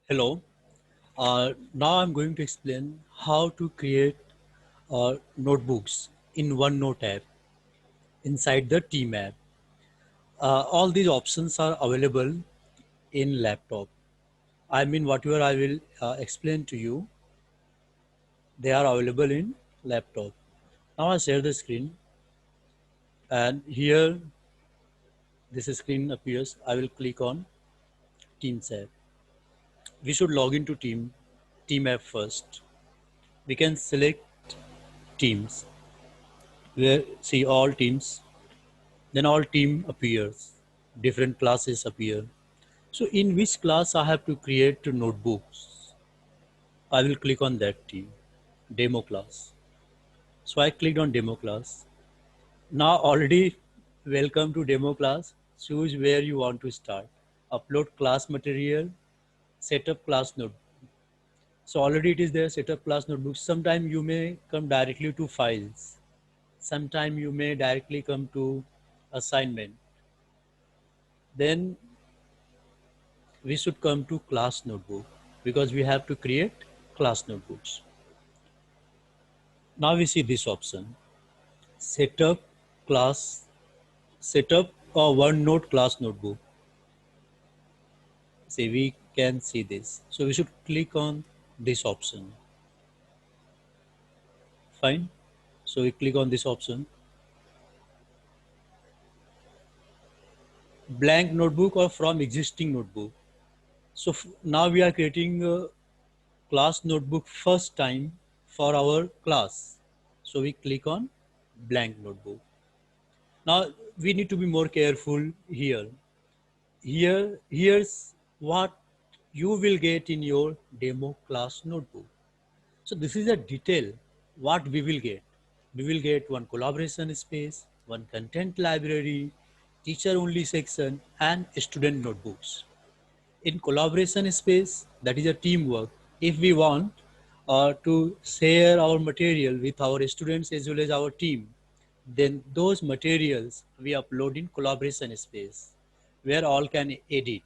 Hello. Now I'm going to explain how to create notebooks in OneNote app inside the Team app. All these options are available in laptop. I mean, whatever I will explain to you, they are available in laptop. Now I share the screen, and here this screen appears. I will click on Teams app. We should log into Team app first. We can select Teams, where see all teams. Then all team appears, different classes appear. So in which class I have to create notebooks? I will click on that team, demo class. So I clicked on demo class. Now already welcome to demo class. Choose where you want to start. Upload class material, set up class notebook. So already it is there, set up class notebook. Sometime you may come directly to files. Sometime you may directly come to assignment. Then we should come to class notebook because we have to create class notebooks. Now we see this option, set up class, set up a OneNote class notebook. See, we can see this. So we should click on this option. Fine. So we click on this option. Blank notebook or from existing notebook. So now we are creating a class notebook first time for our class. So we click on blank notebook. Now we need to be more careful here. Here's what you will get in your demo class notebook. So this is a detail what we will get. We will get one collaboration space, one content library, teacher only section, and student notebooks. In collaboration space, that is a teamwork. If we want to share our material with our students as well as our team, then those materials we upload in collaboration space where all can edit.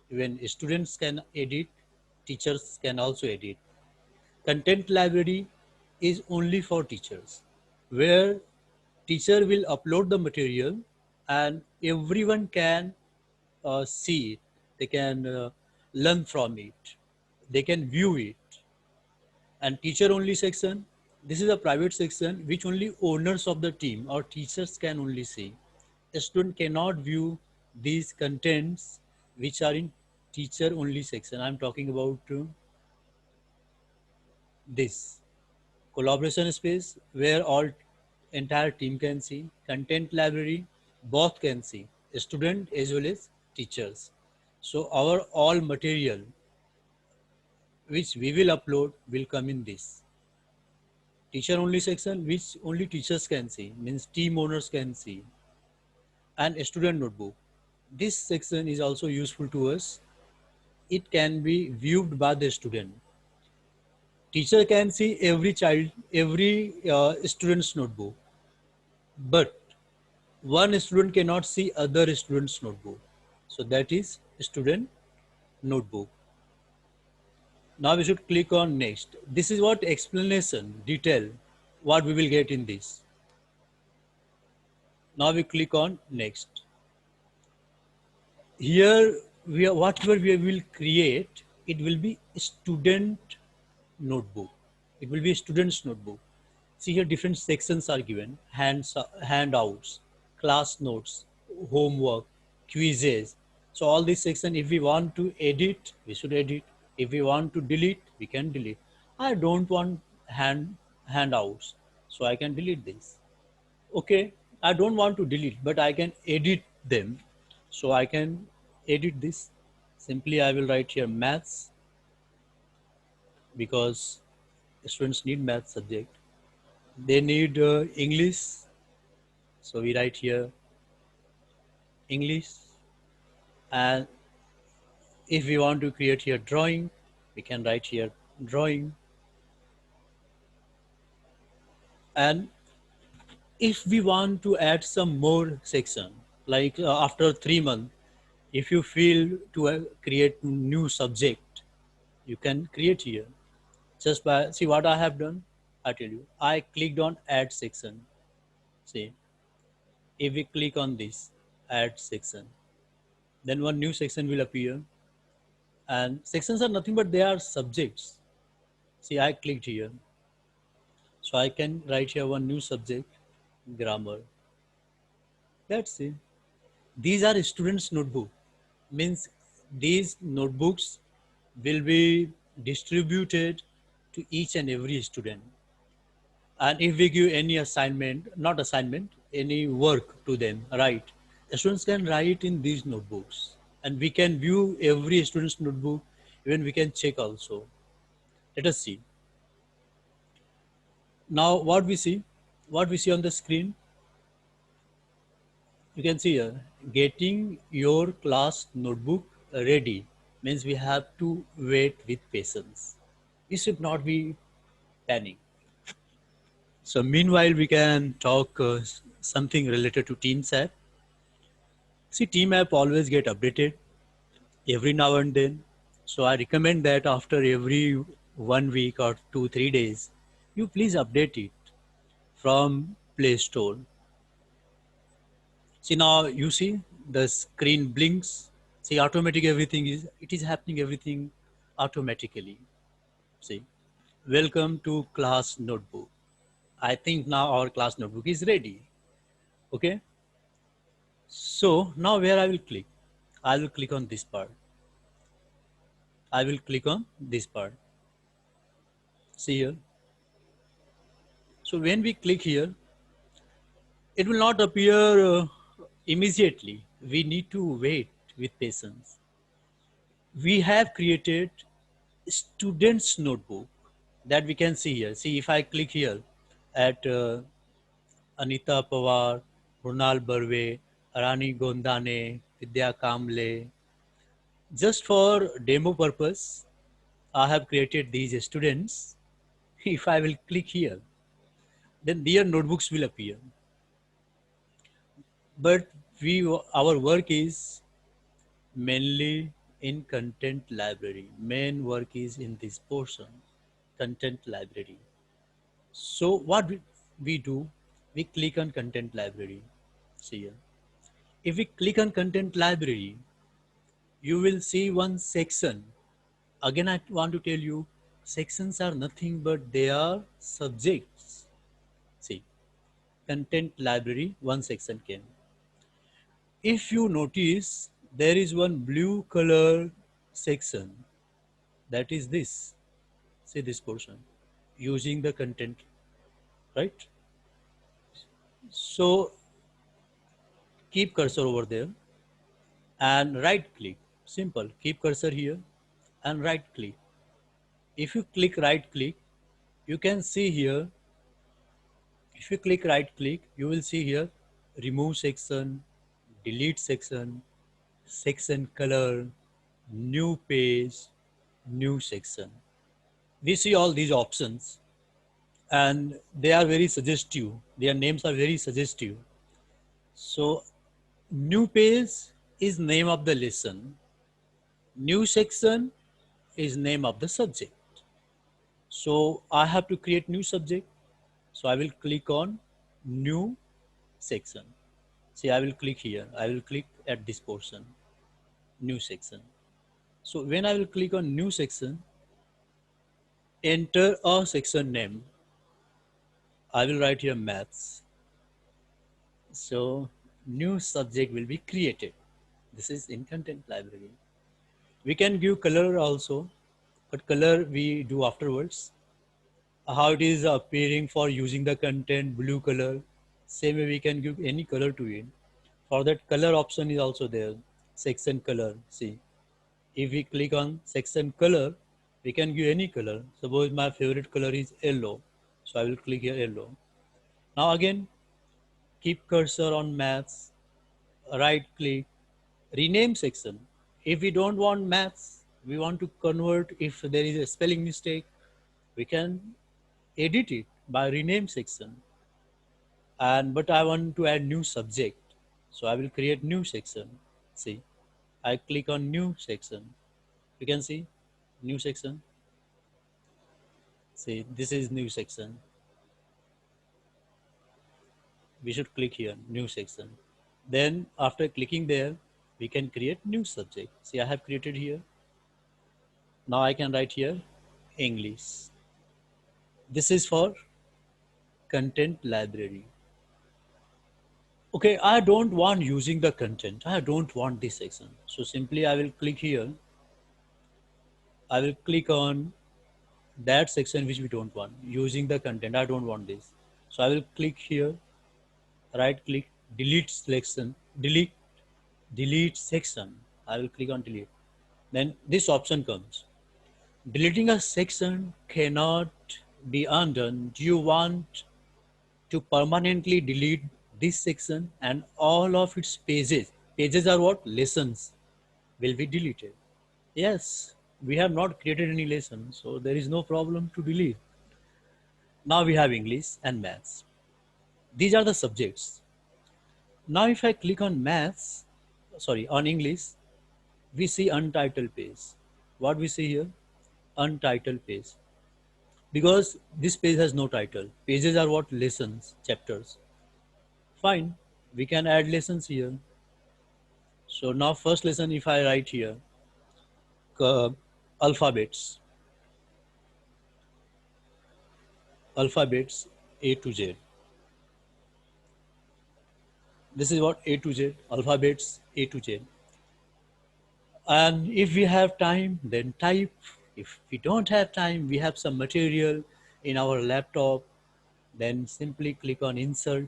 Even students can edit, teachers can also edit. Content library is only for teachers, where teacher will upload the material and everyone can see it. They can learn from it. They can view it. And teacher only section, this is a private section which only owners of the team or teachers can only see. A student cannot view these contents which are in teacher only section. I'm talking about this collaboration space where all entire team can see, content library both can see, student as well as teachers. So our all material which we will upload will come in this teacher only section which only teachers can see, means team owners can see, and student notebook. This section is also useful to us. It can be viewed by the student. Teacher can see every child, every student's notebook, but one student cannot see other student's notebook. So that is student notebook. Now we should click on next. This is what explanation, detail, what we will get in this. Now we click on next. Here whatever we will create, it will be student notebook. It will be student's notebook. See here different sections are given, handouts, class notes, homework, quizzes. So all these sections, if we want to edit, we should edit. If we want to delete, we can delete. I don't want handouts, so I can delete this. Okay, I don't want to delete, but I can edit them. So I can edit this. Simply I will write here maths because students need math subject. They need English. So we write here English. And if we want to create here drawing, we can write here drawing. And if we want to add some more section, like after 3 months, if you feel to create new subject, You can create here just by, see what I have done. I tell you, I clicked on add section. See, if we click on this add section, then one new section will appear. And sections are nothing but they are subjects. See, I clicked here, so I can write here one new subject, grammar. That's it. These are students' notebook. Means these notebooks will be distributed to each and every student. And if we give any assignment, not assignment, any work to them, right? The students can write in these notebooks, and we can view every student's notebook. Even we can check also. Let us see. Now, what we see on the screen, you can see here, getting your class notebook ready means we have to wait with patience. We should not be panic. So meanwhile, we can talk something related to Teams app. See, Team app always get updated every now and then. So I recommend that after every 1 week or 2 3 days, you please update it from Play Store. See, now you see the screen blinks. See, automatic everything is, it is happening everything automatically. See, welcome to class notebook. I think now our class notebook is ready. Okay. So now where I will click? I will click on this part. I will click on this part. See here. So when we click here, it will not appear immediately. We need to wait with patience. We have created students notebook that we can see here. See, if I click here at Anita Pawar, Runal Barve, Rani Gondane, Vidya Kamble, just for demo purpose, I have created these students. If I will click here, then their notebooks will appear. But our work is mainly in content library. Main work is in this portion, content library. So what we do, we click on content library. See here. If we click on content library, you will see one section. Again, I want to tell you, sections are nothing but they are subjects. See, content library, one section came. If you notice, there is one blue color section. That is this. See this portion. Using the content, right? So keep cursor over there and right click. Simple. Keep cursor here and right click. If you click right click, you can see here. If you click right click, you will see here remove section, delete section, section color, new page, new section. We see all these options and they are very suggestive. Their names are very suggestive. So new page is name of the lesson. New section is name of the subject. So I have to create new subject. So I will click on new section. See, I will click here. I will click at this portion, new section. So when I will click on new section, enter a section name. I will write here maths. So new subject will be created. This is in content library. We can give color also, but color we do afterwards. How it is appearing for using the content, blue color. Same way we can give any color to it. For that color option is also there. Section color. See, if we click on section color, we can give any color. Suppose my favorite color is yellow. So I will click here yellow. Now again, keep cursor on maths, right click, rename section. If we don't want maths, we want to convert, if there is a spelling mistake, we can edit it by rename section. And but I want to add new subject. So I will create new section. See, I click on new section. You can see New section. See, this is new section. We should click here, new section. Then after clicking there, we can create new subject. See, I have created here. Now I can write here English. This is for content library. Okay, I don't want using the content. I don't want this section. So simply I will click here. I will click on that section which we don't want. Using the content, I don't want this. So I will click here, right click, delete selection, delete section. I will click on delete. Then this option comes. Deleting a section cannot be undone. Do you want to permanently delete this section and all of its pages? Pages are what? Lessons will be deleted. Yes, we have not created any lesson, so there is no problem to delete. Now we have English and maths. These are the subjects. Now if I click on maths, sorry, on English, we see untitled page. What we see here? Untitled page. Because this page has no title. Pages are what? Lessons, chapters. Fine, we can add lessons here. So now first lesson, if I write here, alphabets, alphabets A to Z. This is what? A to Z, alphabets A to Z. And if we have time, then type. If we don't have time, we have some material in our laptop, then simply click on insert.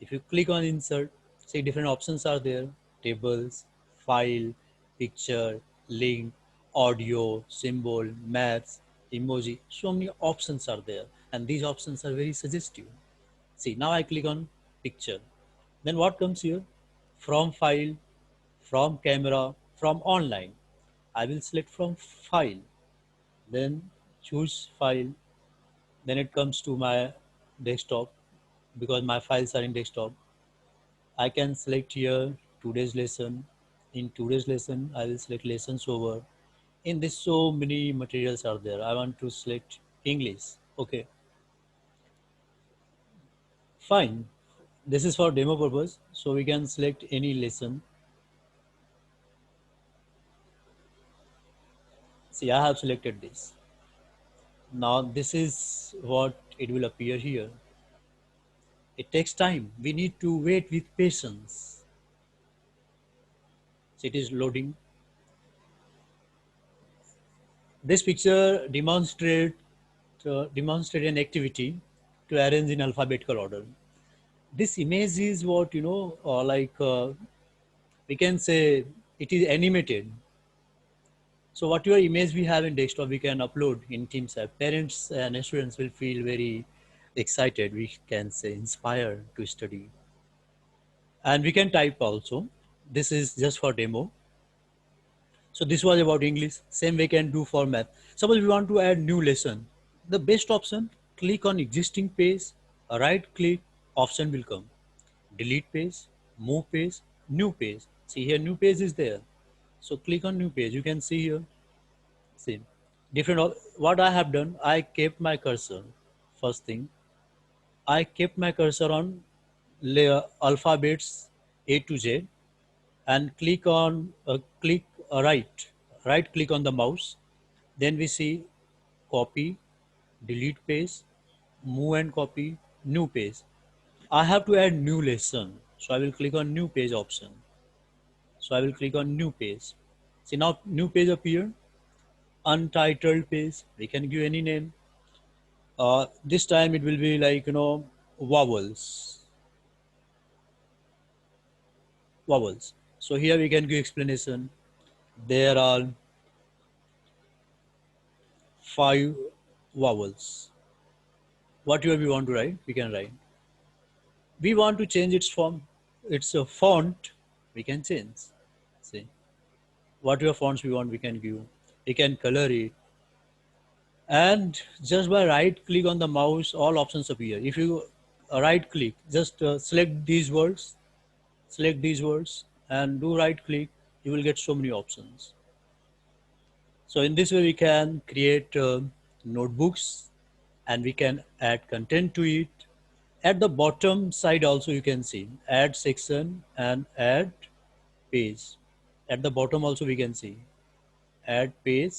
If you click on insert, see different options are there: tables, file, picture, link, audio, symbol, maths, emoji. So many options are there, and these options are very suggestive. See, now I click on picture. Then what comes here? From file, from camera, from online. I will select from file, then choose file. Then it comes to my desktop because my files are in desktop. I can select here today's lesson. In today's lesson, I will select lessons over. In this, so many materials are there. I want to select English. Okay, fine. This is for demo purpose. So we can select any lesson. See, I have selected this. Now this is what it will appear here. It takes time. We need to wait with patience. So it is loading. This picture demonstrate an activity to arrange in alphabetical order. This image is what we can say it is animated. So whatever image we have in desktop, we can upload in Teams app. Parents and students will feel very excited. We can say inspired to study, and we can type also. This is just for demo. So this was about English. Same we can do for math. Suppose we want to add new lesson. The best option, click on existing page, right click, option will come. Delete page, move page, new page. See here new page is there. So click on new page. You can see here. See different. What I have done, I kept my cursor. First thing, I kept my cursor on alphabets A to Z and click on right click on the mouse. Then we see copy, delete page, move and copy, new page. I have to add new lesson, so I will click on new page option. So I will click on new page. See now new page appear, untitled page. We can give any name. This time it will be like vowels, vowels. So here we can give explanation. There are 5 vowels. Whatever we want to write, we can write. We want to change its form, its a font, we can change. See, whatever fonts we want, we can give. We can color it. And just by right click on the mouse, all options appear. If you right click, just select these words, and do right click, you will get so many options. So in this way, we can create notebooks and we can add content to it. At the bottom side also you can see add section and add page. At the bottom also we can see add page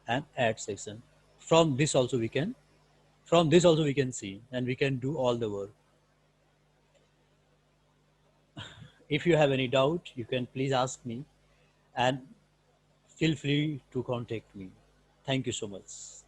and add section. From this also we can see and we can do all the work. If you have any doubt, you can please ask me and feel free to contact me. Thank you so much.